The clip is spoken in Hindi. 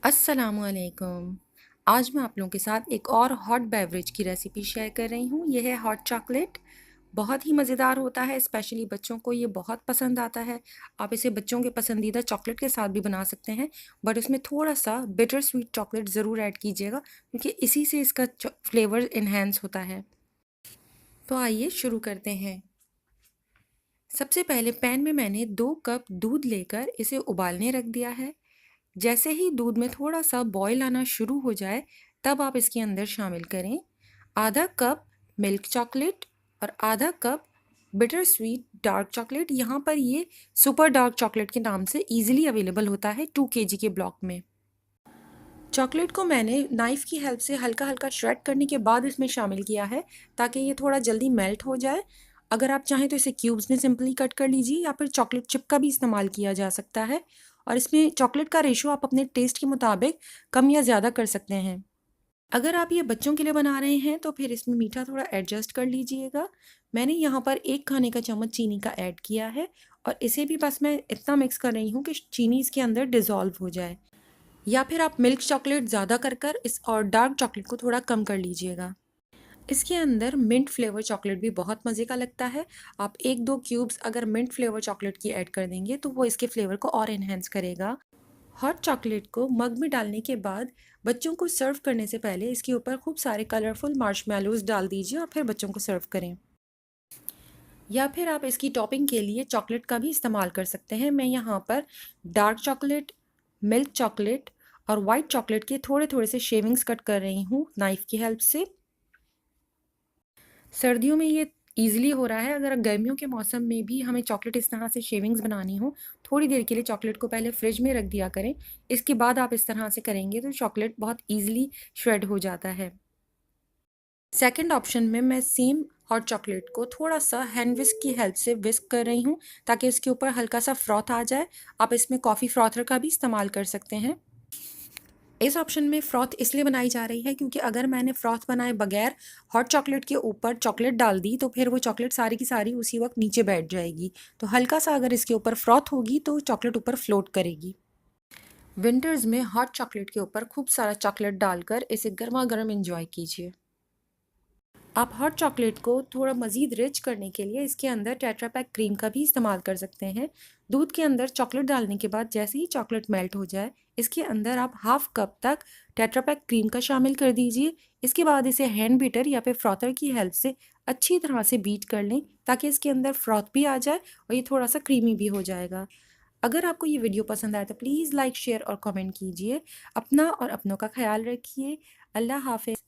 अस्सलामुअलैकुम। आज मैं आप लोगों के साथ एक और हॉट बेवरेज की रेसिपी शेयर कर रही हूँ। यह है हॉट चॉकलेट। बहुत ही मज़ेदार होता है, स्पेशली बच्चों को ये बहुत पसंद आता है। आप इसे बच्चों के पसंदीदा चॉकलेट के साथ भी बना सकते हैं, बट उसमें थोड़ा सा बिटर स्वीट चॉकलेट ज़रूर ऐड कीजिएगा, क्योंकि इसी से इसका फ्लेवर इन्हेंस होता है। तो आइए शुरू करते हैं। सबसे पहले पैन में मैंने 2 कप दूध लेकर इसे उबालने रख दिया है। जैसे ही दूध में थोड़ा सा बॉयल आना शुरू हो जाए, तब आप इसके अंदर शामिल करें आधा कप मिल्क चॉकलेट और आधा cup bitter sweet dark chocolate. यहाँ पर ये सुपर डार्क चॉकलेट के नाम से इजीली अवेलेबल होता है 2 kg के ब्लॉक में। चॉकलेट को मैंने नाइफ़ की हेल्प से हल्का हल्का श्रेड करने के बाद इसमें शामिल किया है, ताकि ये थोड़ा जल्दी मेल्ट हो जाए। अगर आप चाहें तो इसे क्यूब्स में सिंपली कट कर लीजिए, या फिर चॉकलेट चिप का भी इस्तेमाल किया जा सकता है। और इसमें चॉकलेट का रेशो आप अपने टेस्ट के मुताबिक कम या ज़्यादा कर सकते हैं। अगर आप ये बच्चों के लिए बना रहे हैं तो फिर इसमें मीठा थोड़ा एडजस्ट कर लीजिएगा। मैंने यहाँ पर 1 खाने का चम्मच चीनी का ऐड किया है, और इसे भी बस मैं इतना मिक्स कर रही हूँ कि चीनी इसके अंदर डिज़ोल्व हो जाए। या फिर आप मिल्क चॉकलेट ज़्यादा कर इस और डार्क चॉकलेट को थोड़ा कम कर लीजिएगा। इसके अंदर मिंट फ्लेवर चॉकलेट भी बहुत मज़े का लगता है। आप 1-2 क्यूब्स अगर मिंट फ्लेवर चॉकलेट की ऐड कर देंगे तो वो इसके फ्लेवर को और इन्हेंस करेगा। हॉट चॉकलेट को मग में डालने के बाद बच्चों को सर्व करने से पहले इसके ऊपर खूब सारे कलरफुल मार्शमेलोज डाल दीजिए, और फिर बच्चों को सर्व करें। या फिर आप इसकी टॉपिंग के लिए चॉकलेट का भी इस्तेमाल कर सकते हैं। मैं यहाँ पर डार्क चॉकलेट, मिल्क चॉकलेट और वाइट चॉकलेट के थोड़े थोड़े से शेविंग्स कट कर रही हूँ नाइफ़ की हेल्प से। सर्दियों में ये ईज़िली हो रहा है। अगर गर्मियों के मौसम में भी हमें चॉकलेट इस तरह से शेविंग्स बनानी हो, थोड़ी देर के लिए चॉकलेट को पहले फ्रिज में रख दिया करें। इसके बाद आप इस तरह से करेंगे तो चॉकलेट बहुत ईज़िली श्रेड हो जाता है। सेकंड ऑप्शन में मैं सेम हॉट चॉकलेट को थोड़ा सा हैंड विस्क की हेल्प से विस्क कर रही हूँ, ताकि इसके ऊपर हल्का सा फ्रॉथ आ जाए। आप इसमें कॉफ़ी फ्रॉथर का भी इस्तेमाल कर सकते हैं। इस ऑप्शन में फ्रॉथ इसलिए बनाई जा रही है क्योंकि अगर मैंने फ्रॉथ बनाए बगैर हॉट चॉकलेट के ऊपर चॉकलेट डाल दी तो फिर वो चॉकलेट सारी की सारी उसी वक्त नीचे बैठ जाएगी। तो हल्का सा अगर इसके ऊपर फ्रॉथ होगी तो चॉकलेट ऊपर फ्लोट करेगी। विंटर्स में हॉट चॉकलेट के ऊपर खूब सारा चॉकलेट डालकर इसे गर्मा गर्म इंजॉय कीजिए। आप हॉट चॉकलेट को थोड़ा मज़ीद रिच करने के लिए इसके अंदर टेट्रा पैक क्रीम का भी इस्तेमाल कर सकते हैं। दूध के अंदर चॉकलेट डालने के बाद जैसे ही चॉकलेट मेल्ट हो जाए, इसके अंदर आप हाफ कप तक टेट्रा पैक क्रीम का शामिल कर दीजिए। इसके बाद इसे हैंड बीटर या फिर फ्रॉथर की हेल्प से अच्छी तरह से बीट कर लें, ताकि इसके अंदर फ्रॉथ भी आ जाए और ये थोड़ा सा क्रीमी भी हो जाएगा। अगर आपको ये वीडियो पसंद आए तो प्लीज़ लाइक, शेयर और कमेंट कीजिए। अपना और अपनों का ख्याल रखिए। अल्लाह हाफ़िज़।